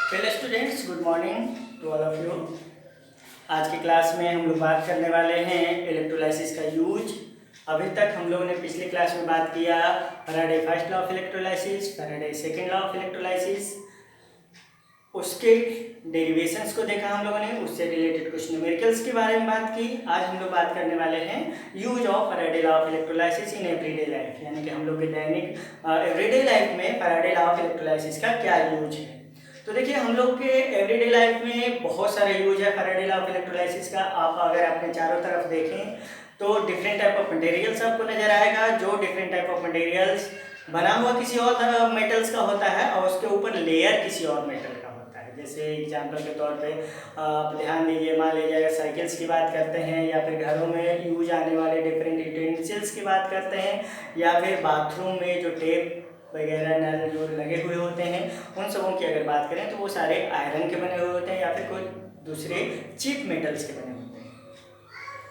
Hello students, good morning to all of you. आज की class में हम लोग बात करने वाले हैं इलेक्ट्रोलाइसिस का यूज। अभी तक हम लोगों ने पिछली क्लास में बात किया Faraday first law of electrolysis, Faraday second law of electrolysis, उसके डेरिवेशंस को देखा हम लोगों ने, उससे रिलेटेड कुछ न्यूमेरिकल्स के बारे में बात की। आज हम लोग बात करने वाले हैं use of Faraday law of electrolysis in everyday life, यानी कि हम लोग के दैनिक एवरीडे लाइफ में फैराडे लॉ ऑफ इलेक्ट्रोलाइसिस का क्या यूज है। तो देखिए, हम लोग के एवरीडे लाइफ में बहुत सारे यूज है फैराडे लॉ ऑफ इलेक्ट्रोलाइसिस का। आप अगर अपने चारों तरफ देखें तो डिफरेंट टाइप ऑफ मटेरियल्स आपको नजर आएगा, जो डिफरेंट टाइप ऑफ मटेरियल्स बना हुआ किसी और मेटल्स का होता है और उसके ऊपर लेयर किसी और मेटल का होता है। जैसे एग्जांपल के तौर पे आप ध्यान दीजिए, मान लीजिए अगर साइकिल्स की बात करते हैं या फिर घरों में यूज आने वाले डिफरेंट यूटेंसिल्स की बात करते हैं या फिर बाथरूम में जो टेप वगैरह नल जो लगे हुए होते हैं, उन सबों की अगर बात करें तो वो सारे आयरन के बने हुए होते हैं या फिर कोई दूसरे चीप मेटल्स के बने होते हैं।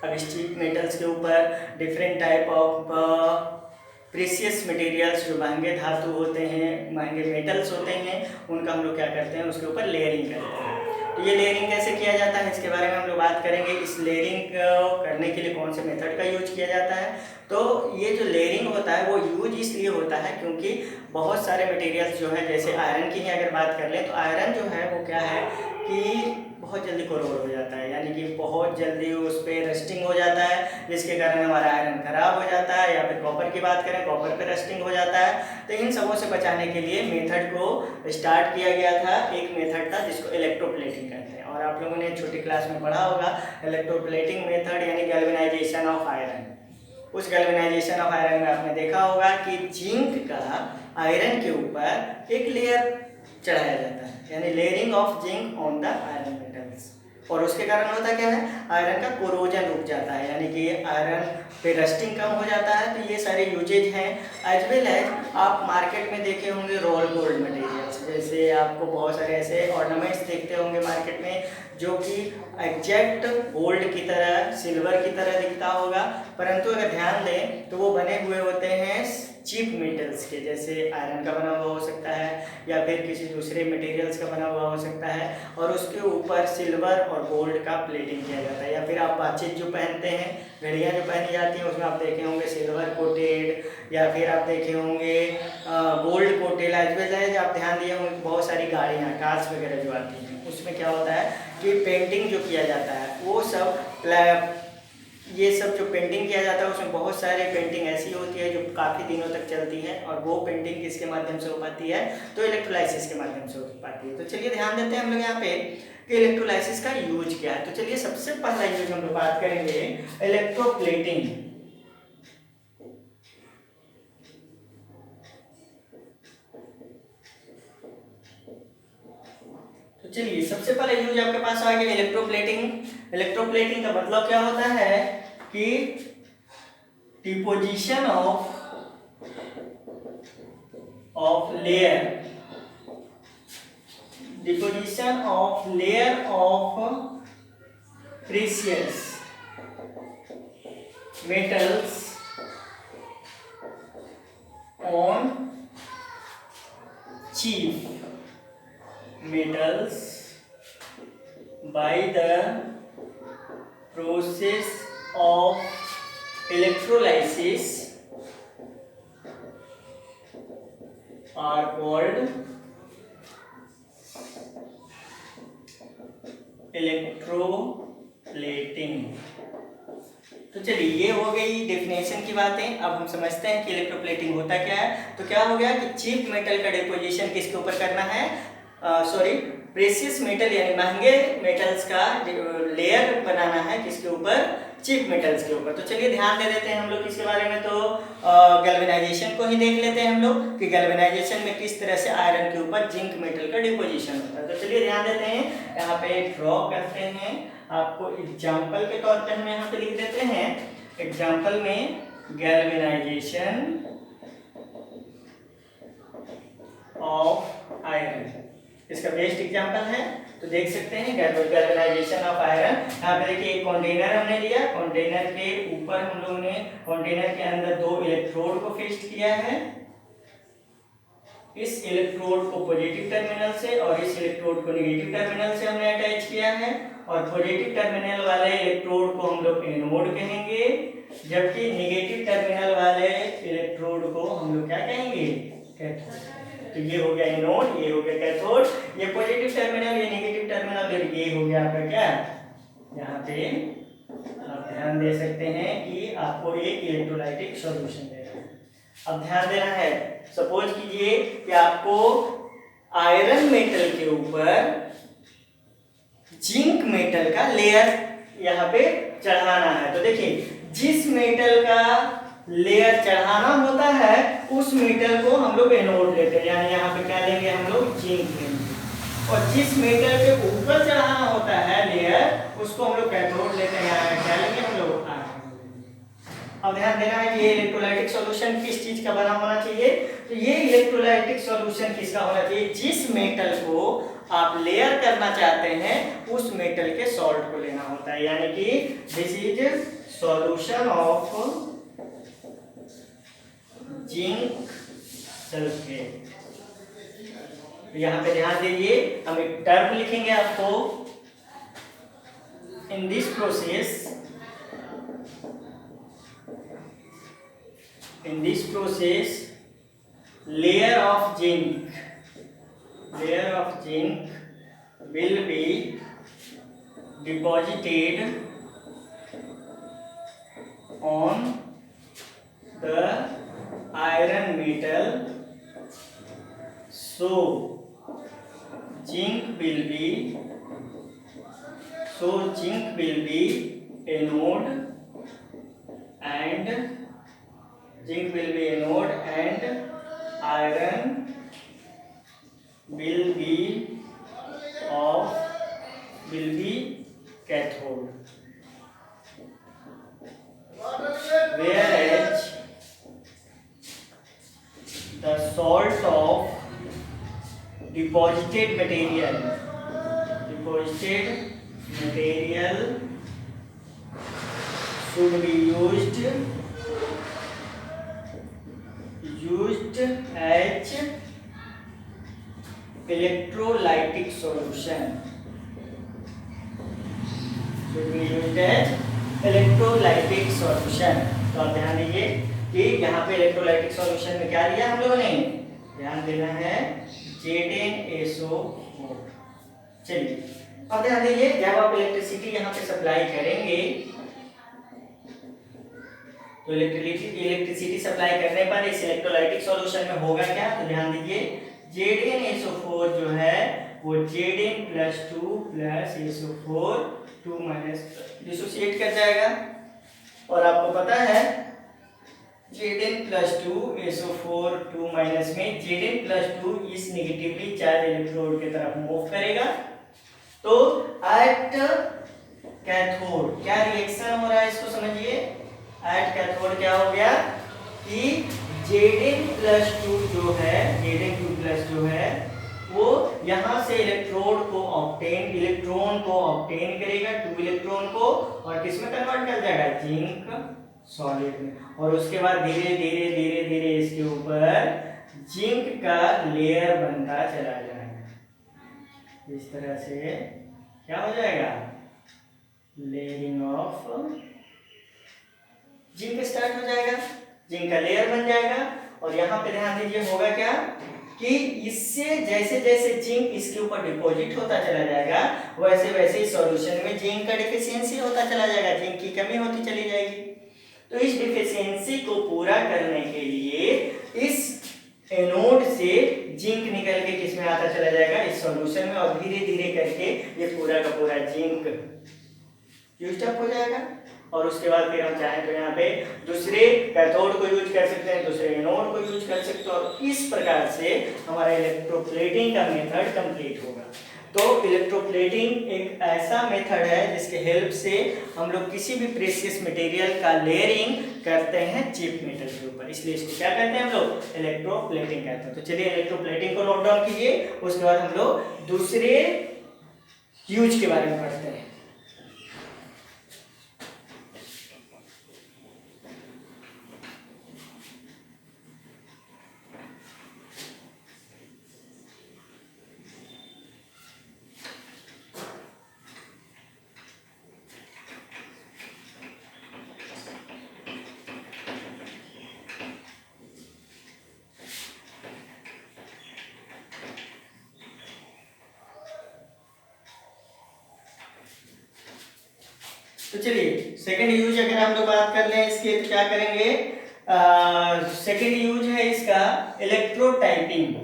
अब इस चीप मेटल्स के ऊपर different type of precious materials जो महंगे धातु होते हैं, महंगे मेटल्स होते हैं, उनका हम लोग क्या करते हैं, उसके ऊपर लेयरिंग करते हैं। तो ये लेयरिंग कैसे किया जाता है, इसके बारे में हम लोग बात करेंगे। इस लेयरिंग को करने के लिए कौन से मेथड का यूज किया जाता है। तो ये जो लेयरिंग होता है वो यूज इसलिए होता है क्योंकि बहुत सारे मटेरियल्स जो है, जैसे आयरन की ही अगर बात कर लें तो आयरन जो है वो क्या है कि बहुत जल्दी कोरोड हो जाता है, यानी कि बहुत जल्दी उस पर रस्टिंग हो जाता है, जिसके कारण हमारा आयरन खराब हो जाता है। या फिर कॉपर की बात करें, कॉपर पे रस्टिंग हो जाता है। तो इन सबों से बचाने के लिए मेथड को स्टार्ट किया गया था। एक मेथड था जिसको इलेक्ट्रोप्लेटिंग कहते हैं, और आप लोगों ने छोटी क्लास में पढ़ा होगा इलेक्ट्रोप्लेटिंग मेथड यानी गैल्वेनाइजेशन ऑफ आयरन। उस गैल्वेनाइजेशन ऑफ आयरन में आपने देखा होगा कि जिंक का आयरन के ऊपर एक लेयर चढ़ाया जाता है, यानी layering of zinc on the iron metals, और उसके कारण होता क्या है, आयरन का कोरोजन रुक जाता है, यानी कि आयरन पे रस्टिंग कम हो जाता है। तो ये सारे यूजेज हैं। एज वेल एज आप मार्केट में देखे होंगे रोल गोल्ड मटेरियल्स, जैसे आपको बहुत सारे ऐसे ऑर्नामेंट्स देखते होंगे मार्केट में जो कि एग्जैक्ट गोल्ड की तरह, सिल्वर की तरह दिखता होगा, परंतु अगर ध्यान दें तो वो बने हुए होते हैं चीप मेटल्स के, जैसे आयरन का बना हुआ हो सकता है या फिर किसी दूसरे मटेरियल्स का बना हुआ हो सकता है, और उसके ऊपर सिल्वर और गोल्ड का प्लेटिंग किया जाता है। या फिर आप वाचेज जो पहनते हैं, घड़ियाँ जो पहनी जाती हैं, उसमें आप देखे होंगे सिल्वर कोटेड या फिर आप देखे होंगे gold coated. As well as आप ध्यान दिए होंगे बहुत सारी गाड़ियाँ, कार्स वगैरह जो आती हैं, उसमें क्या होता है कि पेंटिंग जो किया जाता है वो सब ये सब जो पेंटिंग किया जाता है उसमें बहुत सारे पेंटिंग ऐसी होती है जो काफ़ी दिनों तक चलती है, और वो पेंटिंग किसके माध्यम से हो पाती है, तो इलेक्ट्रोलाइसिस के माध्यम से हो पाती है। तो चलिए ध्यान देते हैं हम लोग यहाँ पे कि इलेक्ट्रोलाइसिस का यूज क्या है। तो चलिए सबसे पहला यूज हम लोग बात करेंगे इलेक्ट्रोप्लेटिंग। तो चलिए सबसे पहले यूज आपके पास आ गया इलेक्ट्रोप्लेटिंग। इलेक्ट्रोप्लेटिंग का मतलब क्या होता है कि deposition of layer, deposition of layer of precious metals on cheap metals by the process of electrolysis are called electroplating। तो चलिए ये हो गई डेफिनेशन की बातें। अब हम समझते हैं कि इलेक्ट्रोप्लेटिंग होता क्या है। तो क्या हो गया कि चीप मेटल का डिपोजिशन किसके ऊपर करना है, प्रेशियस मेटल यानी महंगे मेटल्स का लेयर बनाना है किसके ऊपर, चीप मेटल्स के ऊपर। तो चलिए ध्यान दे देते हैं हम लोग इसके बारे में। तो गैल्वेनाइजेशन को ही देख लेते हैं हम लोग कि गैल्वेनाइजेशन में किस तरह से आयरन के ऊपर जिंक मेटल का डिपोजिशन होता है। तो चलिए ध्यान देते हैं, यहाँ पे ड्रॉ करते हैं। आपको एग्जाम्पल के तौर पे हम यहाँ पे लिख देते हैं, एग्जाम्पल में गैल्वेनाइजेशन ऑफ आयरन इसका बेस्ट एग्जाम्पल है। तो देख सकते हैं गैल्वेनाइजेशन ऑफ आयरन। यहाँ पे देखिए एक कंटेनर हमने लिया, कंटेनर के ऊपर हम लोगों ने कंटेनर के अंदर दो इलेक्ट्रोड को फिक्स किया है। इस इलेक्ट्रोड को पॉजिटिव टर्मिनल से और इस इलेक्ट्रोड को नेगेटिव टर्मिनल से हमने अटैच किया है, और पॉजिटिव टर्मिनल वाले इलेक्ट्रोड को हम लोग एनोड कहेंगे, जबकि नेगेटिव टर्मिनल वाले इलेक्ट्रोड को हम लोग क्या कहेंगे, कैथोड। तो ये हो गया एनोड, ये हो गया कैथोड, ये पॉजिटिव टर्मिनल, ये नेगेटिव टर्मिनल, और ये हो गया आपका क्या, यहाँ पे आप ध्यान दे सकते हैं कि आपको एक इलेक्ट्रोलाइटिक सॉल्यूशन देना है। अब ध्यान देना है, सपोज कीजिए कि आपको आयरन मेटल के ऊपर जिंक मेटल का लेयर यहाँ पे चढ़ाना है। तो देखिए, जिस मेटल का लेयर चढ़ाना होता है उस मेटल को हम लोग एनोड लेते हैं, यानी यहाँ पे क्या लेंगे, हम लोग जिंक लेंगे, और जिस मेटल के ऊपर चढ़ाना होता है लेयर उसको हम लोग कैथोड लेते हैं, यहाँ क्या लेंगे हम लोग। अब ध्यान देना है कि ये इलेक्ट्रोलाइटिक सॉल्यूशन किस चीज का बना होना चाहिए। तो ये इलेक्ट्रोलाइटिक सॉल्यूशन किसका होना चाहिए, जिस मेटल को आप लेयर करना चाहते हैं उस मेटल के सॉल्ट को लेना होता है, यानी कि this is solution of zinc sulphate. यहाँ पे ध्यान दीजिए, हम एक टर्म लिखेंगे आपको, in this process, in this process layer of zinc will be deposited on the iron metal, so zinc will be anode and zinc will be anode and iron will be cathode, whereas the salt of deposited material should be used as electrolytic solution, तो आप ध्यान दीजिए कि यहाँ पे electrolytic solution में क्या लिया हम लोगों ने, ध्यान देना है ZnSO4। चलिए अब ध्यान दीजिए, जब आप इलेक्ट्रिसिटी यहाँ पे सप्लाई करेंगे तो इलेक्ट्रिसिटी सप्लाई करने पर इस इलेक्ट्रोलाइटिक सॉल्यूशन में होगा क्या, तो ध्यान दीजिए ZnSO4 जो है वो Zn+2 + SO4 2- डिसोसिएट कर जाएगा, और आपको पता है Zn+2 SO4 2- में Zn+2 इस नेगेटिवली चार्ज इलेक्ट्रोड की तरफ मूव करेगा। तो एट कैथोड क्या रिएक्शन हो रहा है, इसको समझिए। एट कैथोड क्या हो गया कि Zn+2 जो है वो यहाँ से इलेक्ट्रोन को ऑब्टेन करेगा, 2 इलेक्ट्रॉन को, और किसमें कन्वर्ट कर जाएगा, जिंक सॉलिड में, और उसके बाद धीरे धीरे इसके ऊपर जिंक का लेयर बनता चला जाएगा। इस तरह से क्या हो जाएगा, लेयरिंग ऑफ जिंक स्टार्ट हो जाएगा, जिंक का लेयर बन जाएगा। और यहाँ पे ध्यान दीजिए होगा क्या कि इससे जैसे जैसे जिंक इसके ऊपर डिपॉजिट होता चला जाएगा वैसे वैसे इस सॉल्यूशन में जिंक का डिफिशियंसी होता चला जाएगा, जिंक की कमी होती चली जाएगी। तो इस डिफिशियंसी को पूरा करने के लिए इस एनोड से जिंक निकल के किसमें आता चला जाएगा, इस सॉल्यूशन में, और धीरे धीरे करके ये पूरा का पूरा जिंक यूज्ड अप हो जाएगा। और उसके बाद फिर हम चाहें तो यहाँ पे दूसरे कैथोड को यूज कर सकते हैं, दूसरे एनोड को यूज कर सकते हैं, और इस प्रकार से हमारा इलेक्ट्रोप्लेटिंग का मेथड कंप्लीट होगा। तो इलेक्ट्रोप्लेटिंग एक ऐसा मेथड है जिसके हेल्प से हम लोग किसी भी प्रेशियस मटेरियल का लेयरिंग करते हैं चिप मेटल के ऊपर, इसलिए इसको क्या कहते हैं हम लोग, इलेक्ट्रोप्लेटिंग कहते हैं। तो चलिए इलेक्ट्रोप्लेटिंग को नोट डाउन कीजिए, उसके बाद हम लोग दूसरे यूज के बारे में पढ़ते हैं। तो चलिए सेकंड यूज अगर हम लोग बात कर लें इसके तो क्या करेंगे। सेकंड यूज है इसका इलेक्ट्रोटाइपिंग।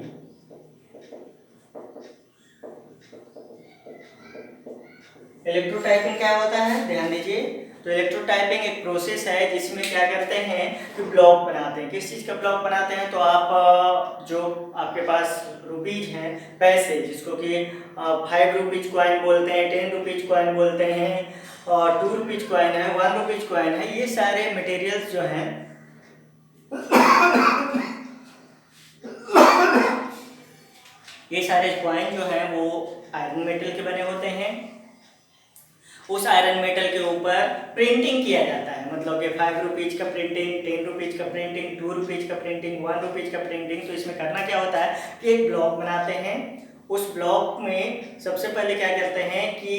इलेक्ट्रोटाइपिंग क्या होता है ध्यान दीजिए। तो इलेक्ट्रोटाइपिंग एक प्रोसेस है जिसमें क्या करते हैं कि ब्लॉक बनाते हैं। किस चीज़ का ब्लॉक बनाते हैं, तो आप जो आपके पास रुपीज हैं पैसे, जिसको कि 5 रुपीज कॉइन बोलते हैं, 10 रुपीज कॉइन बोलते हैं, और 2 रुपीज कॉइन है, 1 रुपीज कॉइन है, ये सारे मटेरियल्स जो हैं ये सारे कॉइन जो हैं वो आयरन मेटल के बने होते हैं। उस आयरन मेटल के ऊपर प्रिंटिंग किया जाता है, मतलब कि 5 रुपीज का प्रिंटिंग, 10 रुपीज का प्रिंटिंग, 2 रुपीज का प्रिंटिंग, 1 रुपीज का प्रिंटिंग। तो इसमें करना क्या होता है कि एक ब्लॉक बनाते हैं। उस ब्लॉक में सबसे पहले क्या करते हैं कि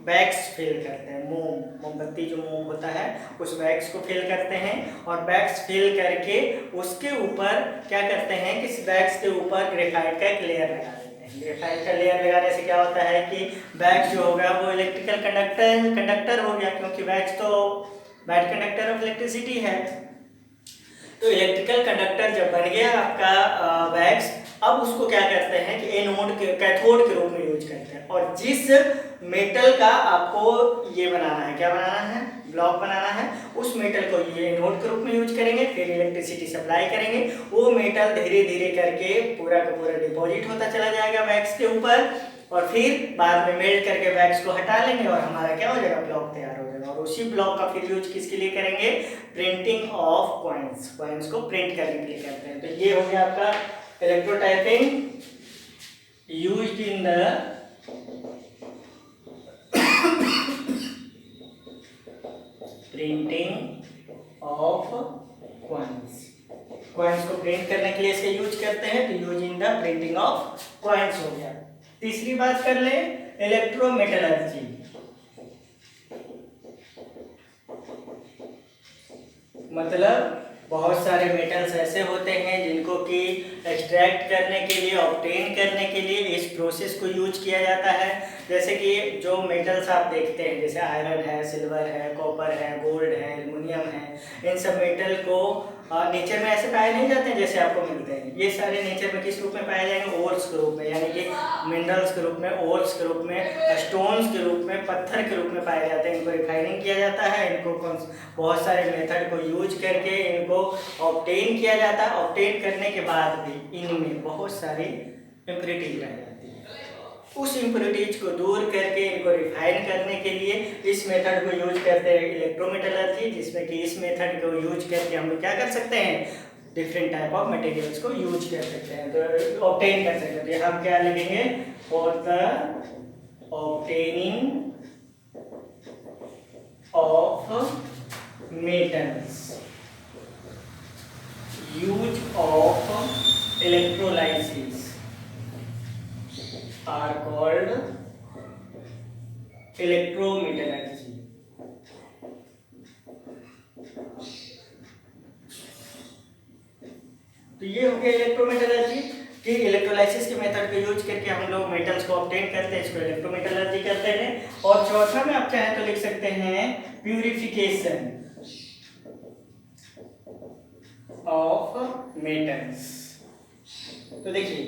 वैक्स फिल करते हैं, मोमबत्ती जो मोम होता है उस वैक्स को फिल करते हैं, और वैक्स फिल करके उसके ऊपर क्या करते हैं कि इस वैक्स के ऊपर ग्रेफाइट का एक लेयर लगा देते हैं। ग्रेफाइट का लेयर लगाने से क्या होता है कि वैक्स जो होगा वो इलेक्ट्रिकल कंडक्टर हो गया, क्योंकि वैक्स तो बैड कंडक्टर ऑफ इलेक्ट्रिसिटी है। तो इलेक्ट्रिकल कंडक्टर जब बन गया आपका वैक्स, अब उसको क्या करते हैं कि एनोड के कैथोड के रूप में यूज करते हैं। और जिस मेटल का आपको ये बनाना है, क्या बनाना है, ब्लॉक बनाना है, उस मेटल को ये एनोड के रूप में यूज करेंगे, फिर इलेक्ट्रिसिटी सप्लाई करेंगे। वो मेटल धीरे धीरे करके पूरा का पूरा डिपॉजिट होता चला जाएगा वैक्स के ऊपर, और फिर बाद में मेल्ट करके वैक्स को हटा लेंगे और हमारा क्या हो जाएगा, ब्लॉक तैयार हो जाएगा। और उसी ब्लॉक का फिर यूज किसके लिए करेंगे, प्रिंटिंग ऑफ कॉइन्स, कॉइन्स को प्रिंट करने के लिए करते हैं। तो ये हो गया आपका electrotyping used in the printing of coins. Coins को प्रिंट करने के लिए इसका यूज करते हैं, तो use in the printing of coins हो गया। तीसरी बात कर ले इलेक्ट्रोमेटलर्जी। मतलब बहुत सारे मेटल्स ऐसे होते हैं जिनको कि एक्सट्रैक्ट करने के लिए, ऑब्टेन करने के लिए इस प्रोसेस को यूज किया जाता है। जैसे कि जो मेटल्स आप देखते हैं जैसे आयरन है, सिल्वर है, कॉपर है, गोल्ड है, एल्युमिनियम है, इन सब मेटल को नेचर में ऐसे पाए नहीं जाते हैं जैसे आपको मिलते हैं। ये सारे नेचर में किस रूप में पाए जाएंगे, ओर्स के रूप में, यानी कि मिनरल्स के रूप में, ओर्स के रूप में, स्टोन्स के रूप में, पत्थर के रूप में पाए जाते हैं। इनको रिफाइनिंग किया जाता है, इनको बहुत सारे मेथड को यूज करके इनको ऑब्टेन किया जाता है। ऑब्टेन करने के बाद भी इनमें बहुत सारी इम्प्योरिटीज रह जाती है। उस इम्प्योरिटीज को दूर करके इनको रिफाइन करने के लिए इस मेथड को यूज करते हैं इलेक्ट्रोमेटलर्जी, जिसमें कि इस मेथड को यूज करके हम लोग क्या कर सकते हैं, डिफरेंट टाइप ऑफ मटेरियल्स को यूज कर सकते हैं, तो ऑब्टेन कर सकते हैं। हम क्या लिखेंगे, for the obtaining of metals use of electrolysis are called electrometallurgy। तो ये हो गया इलेक्ट्रोमेटलर्जी कि इलेक्ट्रोलाइसिस के मेथड को यूज करके हम लोग मेटल्स को ऑब्टेन करते हैं, इसको इलेक्ट्रोमेटलर्जी कहते हैं। और चौथा में आप चाहें तो लिख सकते हैं प्यूरिफिकेशन ऑफ मेटल्स। तो देखिए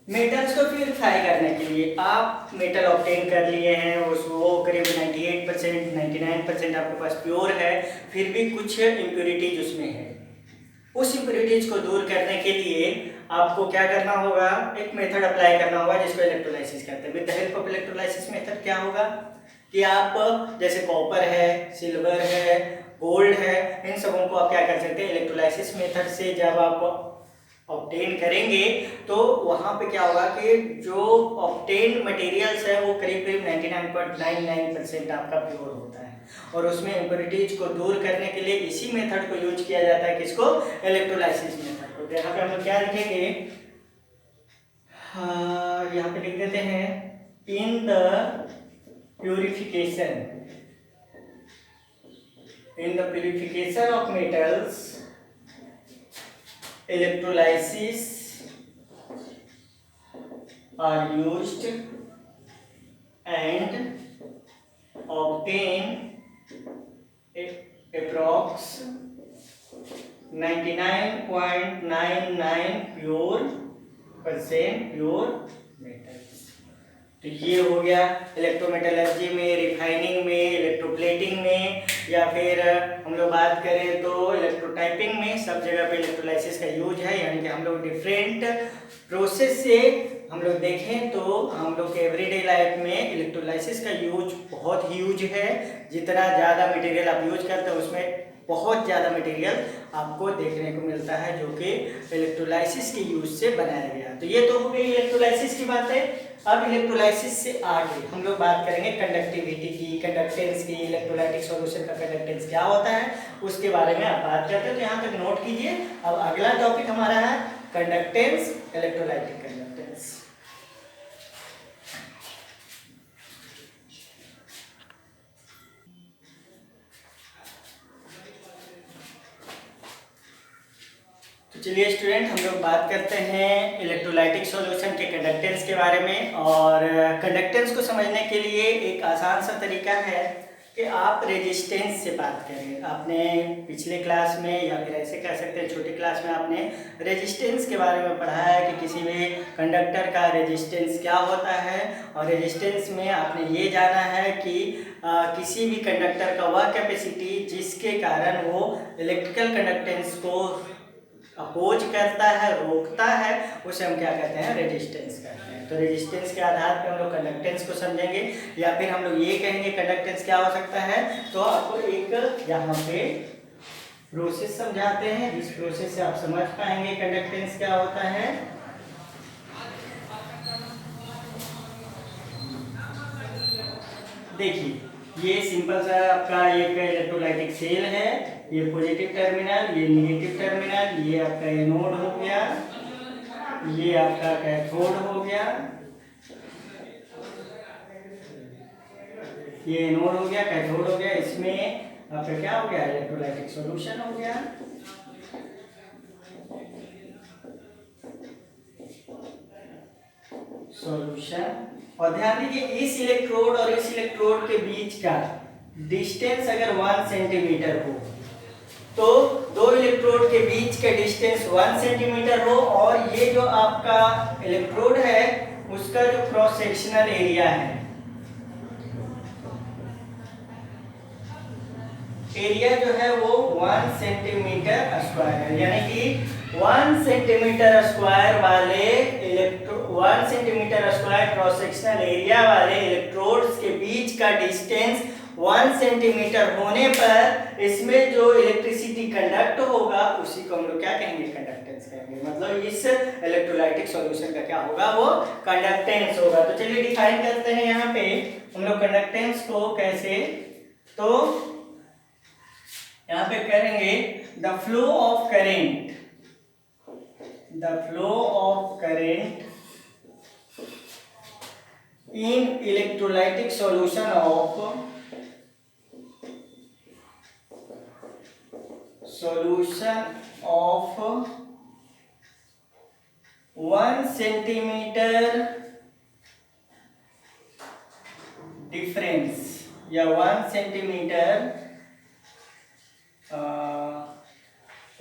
मेटल्स को प्यूरिफाई करने के लिए आप मेटल ऑब्टेन कर लिए हैं, वो करीब 98% 99% आपके पास प्योर है, फिर भी कुछ इम्प्योरिटीज उसमें है। उस इम्प्योरिटीज को दूर करने के लिए आपको क्या करना होगा, एक मेथड अप्लाई करना होगा जिसको इलेक्ट्रोलाइसिस कहते हैं। With the help of electrolysis method क्या होगा कि आप जैसे कॉपर है, सिल्वर है, गोल्ड है, इन सबों को आप क्या कर सकते हैं, इलेक्ट्रोलाइसिस मेथड से जब आप ऑब्टेन करेंगे तो वहाँ पे क्या होगा कि जो ऑब्टेन मटेरियल्स है वो करीब करीब 99.99% आपका प्योर होता है, और उसमें इम्प्योरिटीज को दूर करने के लिए इसी मेथड को यूज किया जाता है, किसको, इलेक्ट्रोलाइसिस मेथड को। यहाँ पे हम लोग क्या लिखेंगे, यहाँ पे लिख देते हैं in the purification of metals electrolysis are used and obtain approx 99.99 pure metals. तो ये हो गया इलेक्ट्रोमेटलर्जी में, रिफाइनिंग में, इलेक्ट्रोप्लेटिंग में, या फिर हम लोग बात करें तो इलेक्ट्रोटाइपिंग में, सब जगह पे इलेक्ट्रोलाइसिस का यूज है। यानी कि हम लोग डिफरेंट प्रोसेस से हम लोग देखें तो हम लोग के एवरीडे लाइफ में इलेक्ट्रोलाइसिस का यूज बहुत ह्यूज है। जितना ज़्यादा मटेरियल आप यूज करते हैं उसमें बहुत ज़्यादा मटेरियल आपको देखने को मिलता है जो कि इलेक्ट्रोलाइसिस के यूज से बनाया गया। तो ये तो हो गई इलेक्ट्रोलाइसिस की बातें। अब इलेक्ट्रोलाइसिस से आगे हम लोग बात करेंगे कंडक्टिविटी की, कंडक्टेंस की। इलेक्ट्रोलाइटिक सॉल्यूशन का कंडक्टेंस क्या होता है उसके बारे में आप बात करते हैं, तो यहाँ तक नोट कीजिए। अब अगला टॉपिक हमारा है कंडक्टेंस, इलेक्ट्रोलाइटिक कंडक्टेंस। तो चलिए स्टूडेंट, हम लोग बात करते हैं इलेक्ट्रोलाइटिक सॉल्यूशन के कंडक्टेंस के बारे में। और कंडक्टेंस को समझने के लिए एक आसान सा तरीका है कि आप रेजिस्टेंस से बात करें। आपने पिछले क्लास में, या फिर ऐसे कह सकते हैं छोटी क्लास में, आपने रेजिस्टेंस के बारे में पढ़ा है कि किसी भी कंडक्टर का रेजिस्टेंस क्या होता है। और रेजिस्टेंस में आपने ये जाना है कि किसी भी कंडक्टर का वह कैपेसिटी जिसके कारण वो इलेक्ट्रिकल कंडक्टेंस को अपोज करता है, रोकता है, उसे हम क्या कहते हैं, रेजिस्टेंस कहते हैं। तो रेजिस्टेंस के आधार पर हम लोग कंडक्टेंस को समझेंगे, या फिर हम लोग ये कहेंगे कंडक्टेंस क्या हो सकता है। तो आपको एक यहाँ पे प्रोसेस समझाते हैं जिस प्रोसेस से आप समझ पाएंगे कंडक्टेंस क्या होता है। देखिए, ये सिंपल सा आपका एक इलेक्ट्रोलाइटिक सेल है। ये पॉजिटिव टर्मिनल, ये नेगेटिव टर्मिनल, ये आपका एनोड हो गया, ये आपका कैथोड हो गया, ये एनोड हो गया, कैथोड हो गया। इसमें आपका क्या हो गया, इलेक्ट्रोलाइटिक सॉल्यूशन हो गया। सॉल्यूशन। और ध्यान दीजिए, इस इलेक्ट्रोड और इस इलेक्ट्रोड के बीच का डिस्टेंस अगर 1 सेंटीमीटर हो तो दो इलेक्ट्रोड के बीच का डिस्टेंस 1 सेंटीमीटर हो, और ये जो आपका इलेक्ट्रोड है उसका जो क्रॉस सेक्शनल एरिया है, एरिया जो है वो 1 सेंटीमीटर स्क्वायर है। यानी कि 1 सेंटीमीटर स्क्वायर वाले 1 centimetre square cross sectional area वाले इलेक्ट्रोड्स के बीच का डिस्टेंस 1 सेंटीमीटर होने पर इसमें जो इलेक्ट्रिसिटी कंडक्ट होगा उसी को हम लोग क्या कहेंगे, कंडक्टेंस कहेंगे। मतलब इस इलेक्ट्रोलाइटिक सॉल्यूशन का क्या होगा, वो कंडक्टेंस होगा। तो चलिए डिफाइन करते हैं यहाँ पे हम लोग कंडक्टेंस को कैसे। तो यहाँ पे करेंगे the flow of current, the flow of current in electrolytic solution of of 1 centimetre difference या 1 centimetre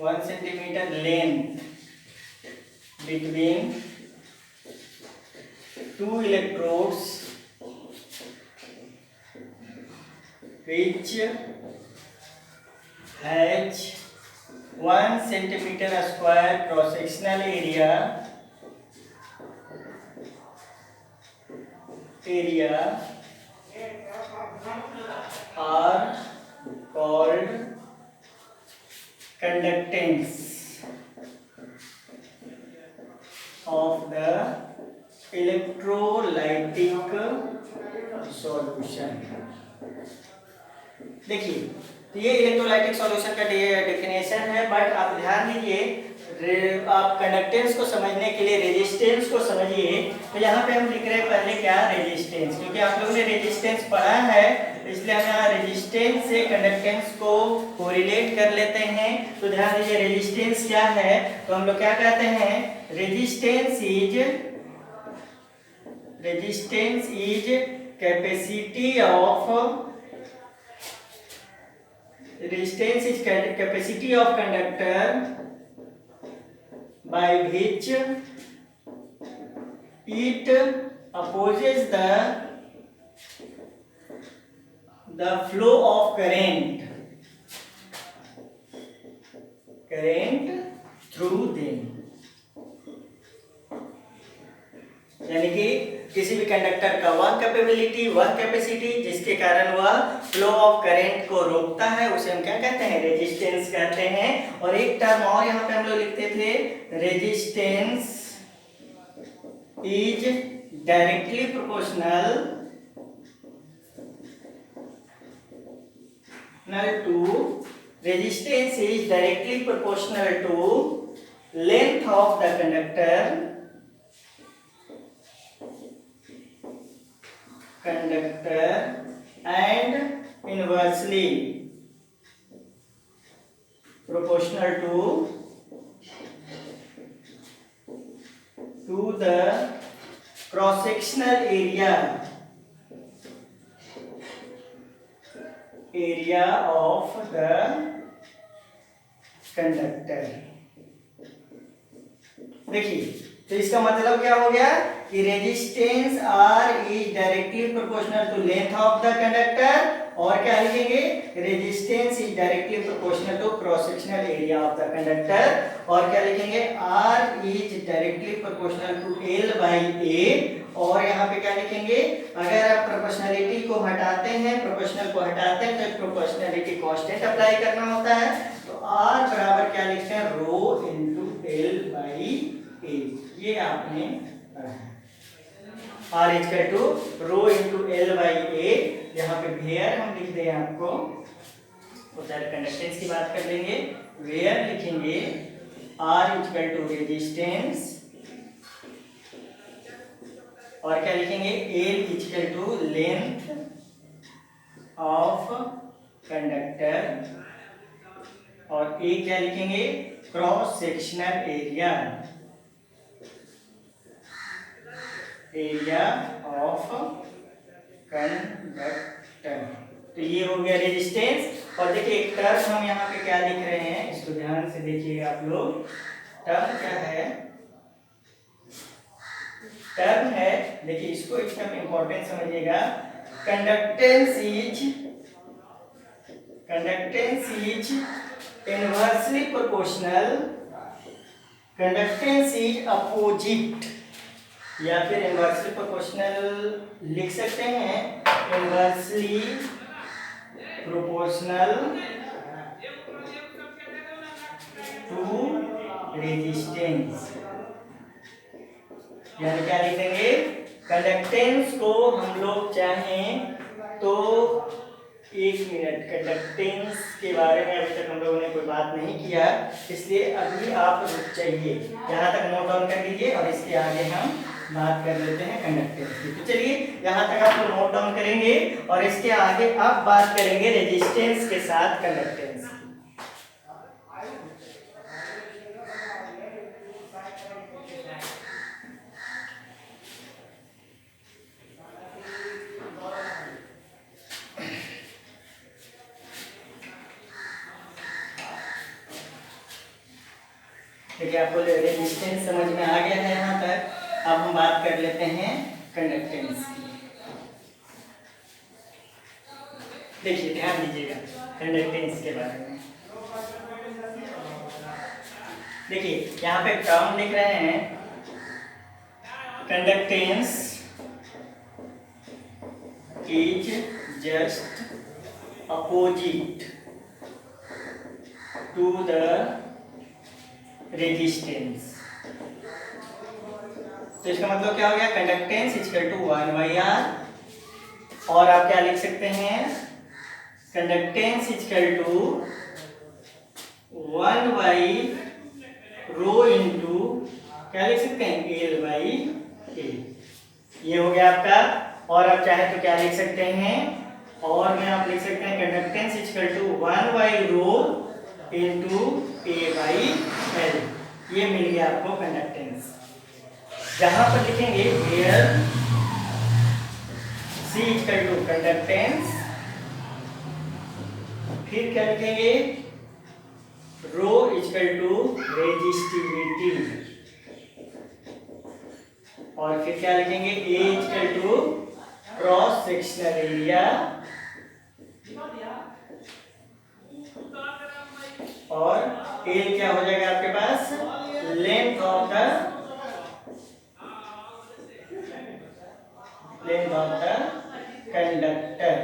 1 centimetre length between two electrodes which has 1 centimeter square cross sectional area are called conductance of the electrolytic solution. देखिए, तो ये electrolytic solution का definition है, but आप ध्यान दीजिए, आप कंडक्टेंस को समझने के लिए रेजिस्टेंस को समझिए। तो यहाँ पे हम लिख रहे हैं पहले क्या, रेजिस्टेंस, क्योंकि आप लोगों ने रेजिस्टेंस पढ़ा है इसलिए हम यहाँ रेजिस्टेंस से कंडक्टेंस को कोरिलेट कर लेते हैं। तो ध्यान दीजिए, रेजिस्टेंस क्या है, तो हम लोग क्या कहते हैं, resistance is capacity of resistance is capacity of conductor by which it opposes the flow of current through them। यानी कि किसी भी कंडक्टर का वह कैपेबिलिटी, वह कैपेसिटी जिसके कारण वह फ्लो ऑफ करंट को रोकता है, उसे हम क्या कहते हैं? रेजिस्टेंस कहते हैं। और एक टर्म और यहाँ पे हम लोग लिखते थे, resistance is directly proportional to length of the conductor and inversely proportional to the cross sectional area of the conductor। देखिए, तो इसका मतलब क्या हो गया कि resistance R is directly proportional to length of the conductor, और क्या लिखेंगे? Resistance is directly proportional to cross sectional area of the conductor, और क्या लिखेंगे? R is directly proportional to L by A। और यहाँ पे क्या लिखेंगे? अगर आप प्रोपोर्शनलिटी को हटाते हैं, प्रोपोर्शनल को हटाते हैं, तो प्रोपोर्शनलिटी कांस्टेंट अप्लाई करना होता है। तो R बराबर क्या लिखते हैं? Rho into L by A। ये आपने R equal to rho into L by A। यहाँ पे वेयर हम लिख दें आपको, उधर कंडक्टेंस की बात कर लेंगे। वेयर लिखेंगे R इक्वल टू रेजिस्टेंस, और क्या लिखेंगे? L equal to length of conductor, और A क्या लिखेंगे? Cross sectional area of conductor. तो ये हो गया रेजिस्टेंस। और देखिए एक टर्म हम यहाँ पे क्या लिख रहे हैं, इसको ध्यान से देखिए आप लोग। टर्म क्या है? टर्म है, देखिए इसको इसका इंपॉर्टेंट समझिएगा। Conductance is inversely proportional, conductance is opposite, या फिर इनवर्सली प्रोपोर्शनल लिख सकते हैं, इनवर्सली प्रोपोर्शनल टू रेजिस्टेंस। यानी क्या लिख देंगे? कंडक्टेंस को हम लोग चाहें तो, एक मिनट, कंडक्टेंस के बारे में अभी तक हम लोगों ने कोई बात नहीं किया, इसलिए अभी आप रुक जाइए, यहाँ तक नोट डाउन कर लीजिए, और इसके आगे हम बात कर लेते हैं कंडक्टेंस की। तो चलिए यहाँ तक आप लोग नोट डाउन करेंगे, और इसके आगे अब बात करेंगे रेजिस्टेंस के साथ कंडक्टेंस की। देखिए आपको रेजिस्टेंस समझ में आ गया है यहाँ तक। अब हम बात कर लेते हैं कंडक्टेंस की। देखिए ध्यान दीजिएगा कंडक्टेंस के बारे में। देखिए यहाँ पे टर्म लिख रहे हैं, conductance is just opposite to the resistance. तो इसका मतलब क्या हो गया? कंडक्टेंस इक्वल टू 1/r, और आप क्या लिख सकते हैं? कंडक्टेंस इक्वल टू 1/ρ इंटू क्या लिख सकते हैं? L/A। ये हो गया आपका। और आप चाहे तो क्या लिख सकते हैं? और में आप लिख सकते हैं conductance equal to 1/ρ into A/L। ये मिल गया आपको कंडक्टेंस। जहां पर लिखेंगे where C equal to conductance फिर क्या लिखेंगे, रो इक्वल टू रेजिस्टिविटी, और फिर क्या लिखेंगे, A equal to cross sectional area, और ए क्या हो जाएगा आपके पास, लेंथ ऑफ द कंडक्टर।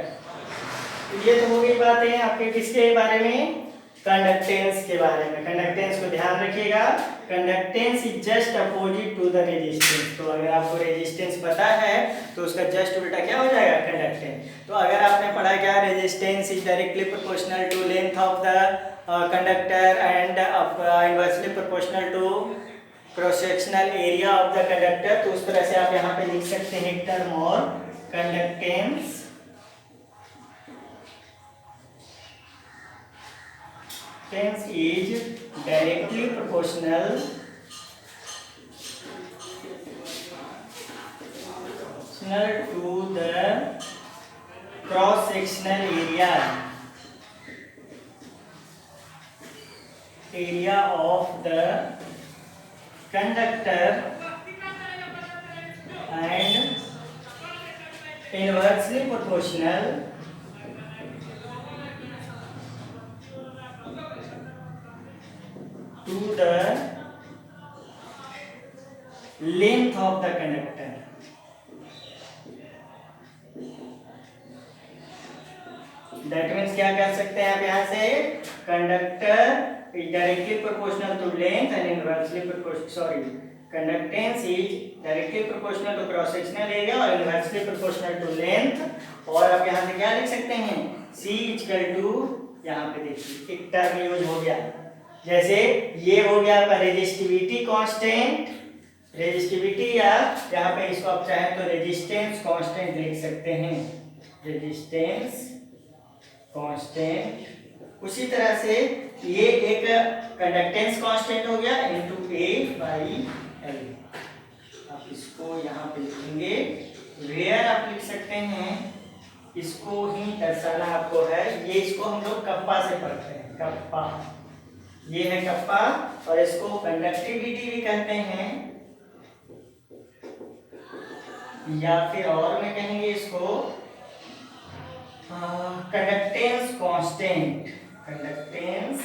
तो ये तो हो गई बातें आपके किसके बारे में, कंडक्टेंस के बारे में। कंडक्टेंस को ध्यान रखिएगा, conductance is just opposite to the resistance. तो अगर आपको रेजिस्टेंस पता है तो उसका जस्ट उल्टा क्या हो जाएगा, कंडक्टेंस। तो अगर आपने पढ़ा क्या, resistance is directly proportional to length of the conductor and inversely proportional to cross sectional area of the conductor. तो उस तरह से आप यहाँ पे लिख सकते हैं एक टर्म और, conductance is directly proportional to the cross sectional area of the conductor and inversely proportional to the length of the conductor। That means क्या कर सकते हैं आप यहाँ से, conductor is directly proportional to length and inversely proportional, conductance is directly proportional to cross sectional area और inversely proportional to length. और आप यहाँ से क्या लिख सकते हैं, C इक्वल टू, यहाँ पे देखिए एक टर्म यूज हो गया, जैसे ये हो गया आपका रेजिस्टिविटी कांस्टेंट, रेजिस्टिविटी, या यहाँ पे इसको आप चाहें तो रेजिस्टेंस कांस्टेंट लिख सकते हैं, रेजिस्टेंस कांस्टेंट। उसी तरह से ये एक कंडक्टेंस कांस्टेंट हो गया इनटू A बाई L। आप इसको यहाँ पे लिखेंगे, वेयर आप लिख सकते हैं, इसको ही दर्शाना आपको है। ये इसको हम लोग कप्पा से पढ़ते हैं, कप्पा, ये है कप्पा, और इसको कंडक्टिविटी भी कहते हैं, या फिर और में कहेंगे इसको कंडक्टेंस कांस्टेंट, कंडक्टेंस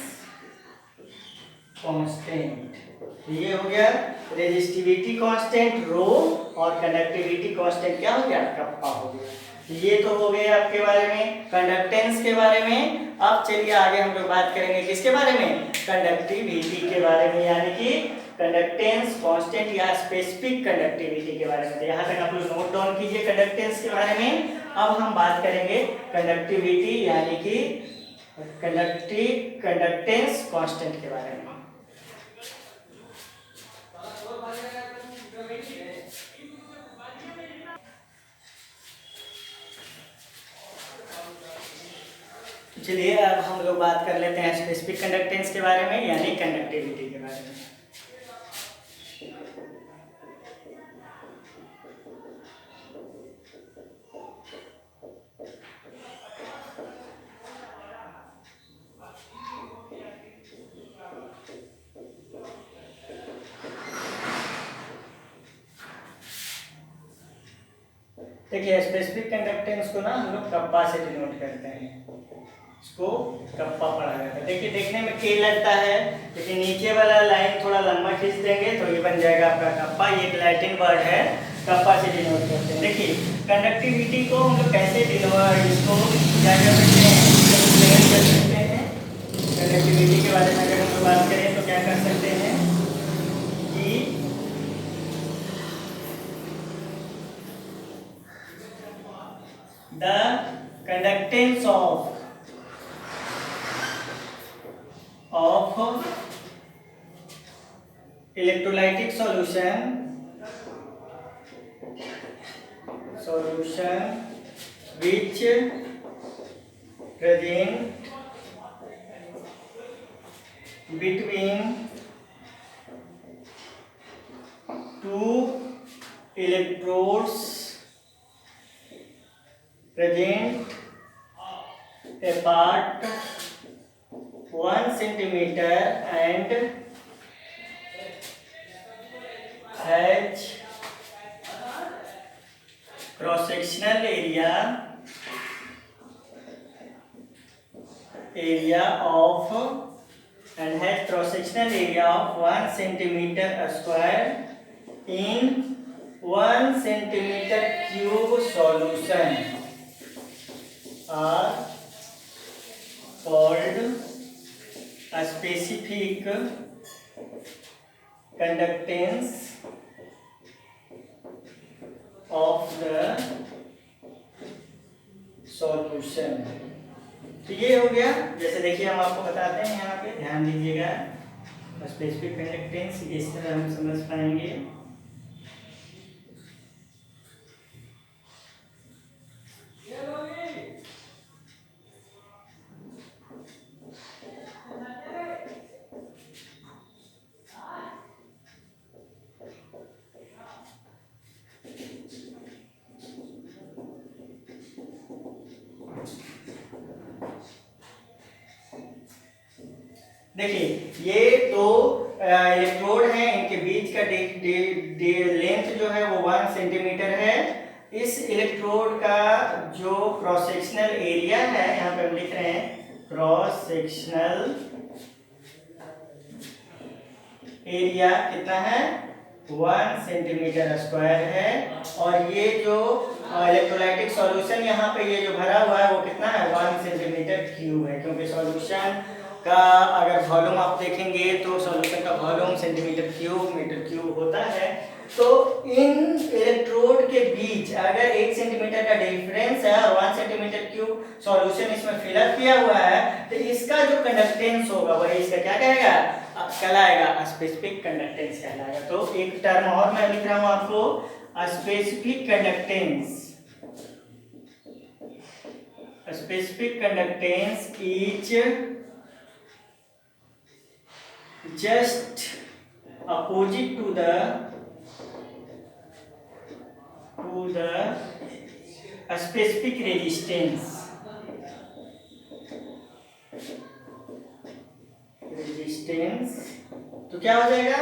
कांस्टेंट। ये हो गया रेजिस्टिविटी कांस्टेंट रो, और कंडक्टिविटी कांस्टेंट क्या हो गया, कप्पा हो गया। ये तो हो गए आपके बारे में, कंडक्टेंस के बारे में। अब चलिए आगे हम लोग बात करेंगे किसके बारे में, कंडक्टिविटी के बारे में, यानी कि कंडक्टेंस कांस्टेंट या स्पेसिफिक कंडक्टिविटी के बारे में। यहाँ तक आप लोग नोट डाउन कीजिए कंडक्टेंस के बारे में। अब हम बात करेंगे कंडक्टिविटी यानी कि कंडक्टेंस कांस्टेंट के बारे में। चलिए अब हम लोग बात कर लेते हैं स्पेसिफिक कंडक्टेंस के बारे में, यानी कंडक्टिविटी के बारे में। देखिए स्पेसिफिक कंडक्टेंस को ना हम लोग कप्पा से डिनोट करते हैं, इसको कप्पा पढ़ा जाता है। देखिए देखने में के लगता है, लेकिन नीचे वाला लाइन थोड़ा लंबा खींच देंगे तो ये बन जाएगा आपका कप्पा। ये एक लैटिन वर्ड है, कप्पा से डिनोट करते हैं। देखिए कंडक्टिविटी को हम लोग कैसे डिनोट, इसको क्या कर सकते हैं, एक्सप्लेन कर सकते हैं। कंडक्टिविटी के बारे में अगर हम लोग बात करें तो क्या कर सकते हैं कि the conductance of electrolytic solution which present between two electrodes present apart 1 centimeter and has cross-sectional area of and has cross-sectional area of 1 centimeter square in 1 centimeter cube solution are called a specific conductance of the solution। तो ये हो गया। जैसे देखिए हम आपको बताते हैं, यहाँ पे ध्यान दीजिएगा, स्पेसिफिक कंडक्टेंस इस तरह हम समझ पाएंगे। देखिए ये दो इलेक्ट्रोड हैं, इनके बीच का लेंथ जो है वो 1 सेंटीमीटर है। इस इलेक्ट्रोड का जो क्रॉस सेक्शनल एरिया है, यहाँ पे हम लिख रहे हैं क्रॉस सेक्शनल एरिया कितना है, 1 सेंटीमीटर स्क्वायर है। और ये जो इलेक्ट्रोलाइटिक सॉल्यूशन यहाँ पे ये जो भरा हुआ है वो कितना है, 1 सेंटीमीटर क्यूब है। क्योंकि सॉल्यूशन का अगर वॉल्यूम आप देखेंगे तो सॉल्यूशन का volume centimetre cube metre cube होता है। तो इन इलेक्ट्रोड के बीच अगर 1 सेंटीमीटर का डिफरेंस है और 1 सेंटीमीटर क्यूब सॉल्यूशन इसमें फिलअप किया हुआ है, तो इसका जो कंडक्टेंस होगा वही इसका क्या कहेगा, कहलाएगा, स्पेसिफिक कंडक्टेंस कहलाएगा। तो एक टर्म और मैं लिख रहा हूं आपको, specific conductance. Specific conductance is just opposite to the specific resistance तो क्या हो जाएगा,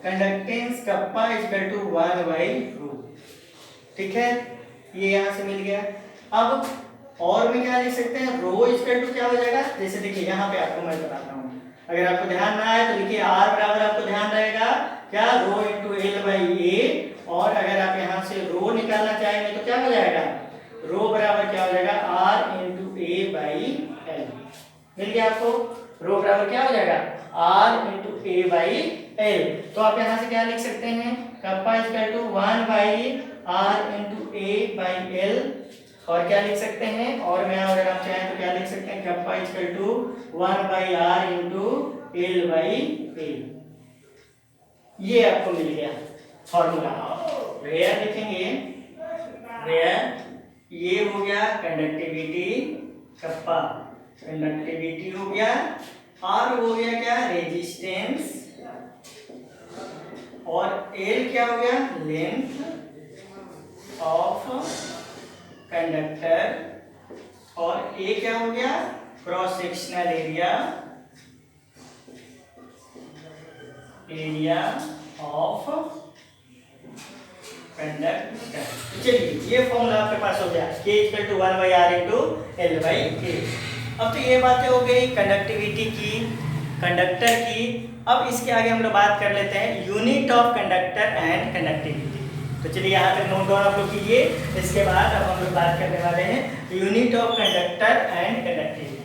कंडक्टेंस कप्पा इक्वल टू 1/रो। ठीक है, ये यहां से मिल गया। अब और में क्या लिख सकते हैं, रो इक्वल टू क्या हो जाएगा, जैसे देखिए यहाँ पे आपको मैं बताता हूँ, अगर आपको ध्यान ना आए तो लिखिए R बराबर आपको ध्यान रहेगा क्या, रो इंटू L/A। और अगर आप यहाँ से रो निकालना चाहेंगे तो क्या हो जाएगा, रो बराबर क्या हो जाएगा, R इंटू A/L। मिल गया आपको, रो बराबर क्या हो जाएगा, R इंटू A/L। तो आप यहाँ से क्या लिख सकते हैं, kappa equal to 1/R into A/L। और क्या लिख सकते हैं, और में अगर आप चाहें तो क्या लिख सकते हैं, kappa equal to 1/R into L/A। ये आपको मिल गया फॉर्मूला। वेयर लिखेंगे, वेयर ये हो गया कंडक्टिविटी कप्पा, कंडक्टिविटी हो गया, और हो गया क्या, रेजिस्टेंस, और L क्या हो गया, लेंथ ऑफ कंडक्टर, और ए क्या हो गया, cross sectional area of conductor. चलिए ये फॉर्मूला आपके पास हो गया, K equal to 1/R into L/A। अब तो ये बातें हो गई कंडक्टिविटी की, कंडक्टर की। अब इसके आगे हम लोग बात कर लेते हैं unit of conductor and conductivity. तो चलिए यहाँ तक नोट डाउन आप लोग कीजिए। इसके बाद अब हम लोग बात करने वाले हैं unit of conductor and conductivity.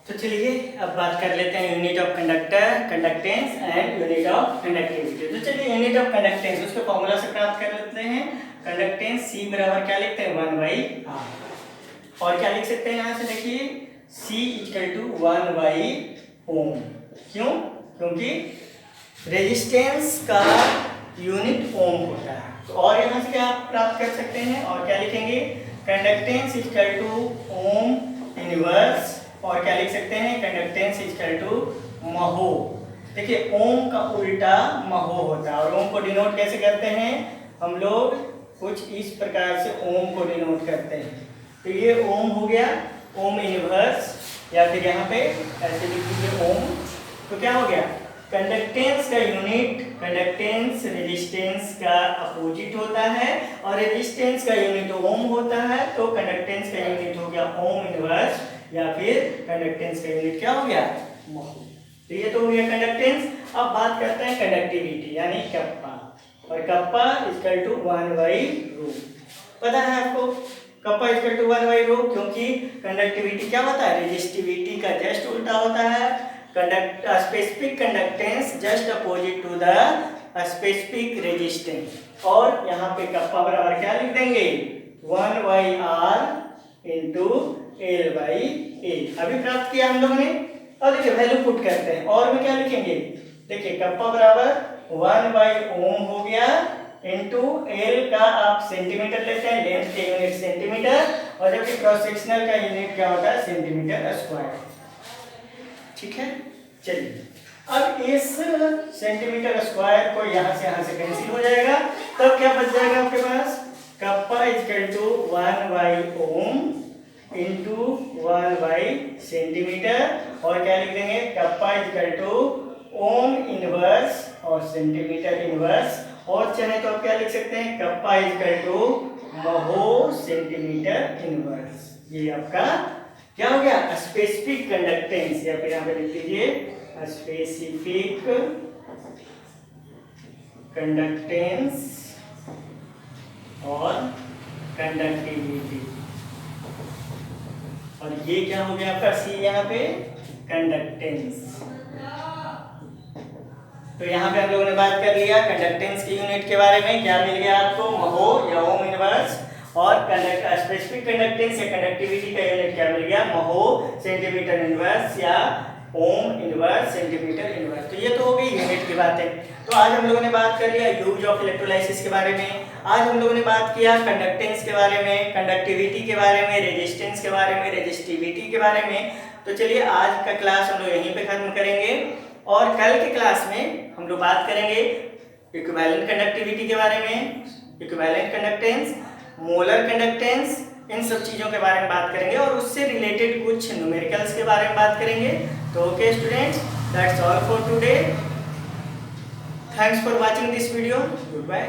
तो चलिए अब बात कर लेते हैं unit of conductor, conductance and unit of conductivity. तो चलिए यूनिट ऑफ कंडक्टेंस उसके फॉर्मूला से प्राप्त कर लेते हैं। कंडक्टेंस C बराबर क्या लिखते हैं, 1/R। और क्या लिख सकते हैं यहाँ से देखिए, C इक्वल टू 1/ओम। क्यों, क्योंकि रेजिस्टेंस का यूनिट ओम होता है। तो और यहाँ से क्या आप प्राप्त कर सकते हैं, और क्या लिखेंगे, conductance equal to ohm inverse, और क्या लिख सकते हैं, कंडक्टेंस इक्वल टू महो। देखिए ओम का उल्टा महो होता है, और ओम को डिनोट कैसे करते हैं हम लोग, कुछ इस प्रकार से ओम को डिनोट करते हैं। तो ये ओम हो गया, ओम इनवर्स, या फिर यहाँ पे ऐसे लिख दीजिए ओम। तो क्या हो गया, कंडक्टेंस का यूनिट, कंडक्टेंस रेजिस्टेंस का अपोजिट होता है और रेजिस्टेंस का यूनिट ओम होता है। तो कंडक्टेंस का यूनिट हो गया ओम इनवर्स, या फिर कंडक्टेंस का यूनिट क्या हो गया, मोल। तो ये तो हो गया कंडक्टेंस। अब बात करते हैं कंडक्टिविटी यानी कप्पा, और कप्पा इक्वल टू 1/ρ। पता है आपको कप्पा इक्वल टू 1/ρ, क्योंकि कंडक्टिविटी क्या होता है, रेजिस्टिविटी का जस्ट उल्टा होता है। Specific conductance just opposite to the specific resistance. और यहाँ पे कप्पा बराबर क्या लिख देंगे, 1/r इंटू L/A। अभी प्राप्त किया हम लोगों ने। और देखिए वैल्यू पुट करते हैं, और में क्या लिखेंगे, देखिए कप्पा बराबर 1/ओम हो गया इंटू एल का आप सेंटीमीटर लेते हैं, लेंथ के यूनिट सेंटीमीटर, और जबकि क्रॉस सेक्शनल का यूनिट क्या होता है, सेंटीमीटर स्क्वायर। ठीक है, चलिए अब इस सेंटीमीटर स्क्वायर को यहाँ से कैंसिल हो जाएगा। तब क्या बच जाएगा आपके पास, कप्पा इक्वल टू 1/ओम इंटू 1/सेंटीमीटर, और क्या लिख देंगे, kappa equal to ohm inverse और सेंटीमीटर इनवर्स, और चाहे तो आप क्या लिख सकते हैं, kappa equal to mho centimetre inverse. ये आपका क्या हो गया, स्पेसिफिक कंडक्टेंस, या फिर यहाँ पे लिख दीजिए स्पेसिफिक कंडक्टेंस और कंडक्टिविटी। और ये क्या हो गया आपका सी, यहाँ पे कंडक्टेंस। तो यहाँ पे हम लोगों ने बात कर लिया कंडक्टेंस के यूनिट के बारे में, क्या मिल गया आपको, महो या ओम इनवर्स, और स्पेसिफिक कंडक्टेंस या कंडक्टिविटी का यूनिट क्या मिल गया, महो सेंटीमीटर इनवर्स या ओम इनवर्स सेंटीमीटर इनवर्स। तो ये तो हो गई यूनिट की बातें। तो आज हम लोगों ने बात कर लिया यूज ऑफ इलेक्ट्रोलाइसिस के बारे में। आज हम लोगों ने बात किया कंडक्टेंस के बारे में, कंडक्टिविटी के बारे में, रेजिस्टेंस के बारे में, रेजिस्टिविटी के बारे में। तो चलिए आज का क्लास हम लोग यहीं पे खत्म करेंगे, और कल के क्लास में हम लोग बात करेंगे इक्विवेलेंट कंडक्टिविटी के बारे में, इक्विवेलेंट कंडक्टेंस, मोलर कंडक्टेंस, इन सब चीज़ों के बारे में बात करेंगे, और उससे रिलेटेड कुछ न्यूमेरिकल्स के बारे में बात करेंगे। तो okay students, that's all for today. Thanks for watching this video. Good bye.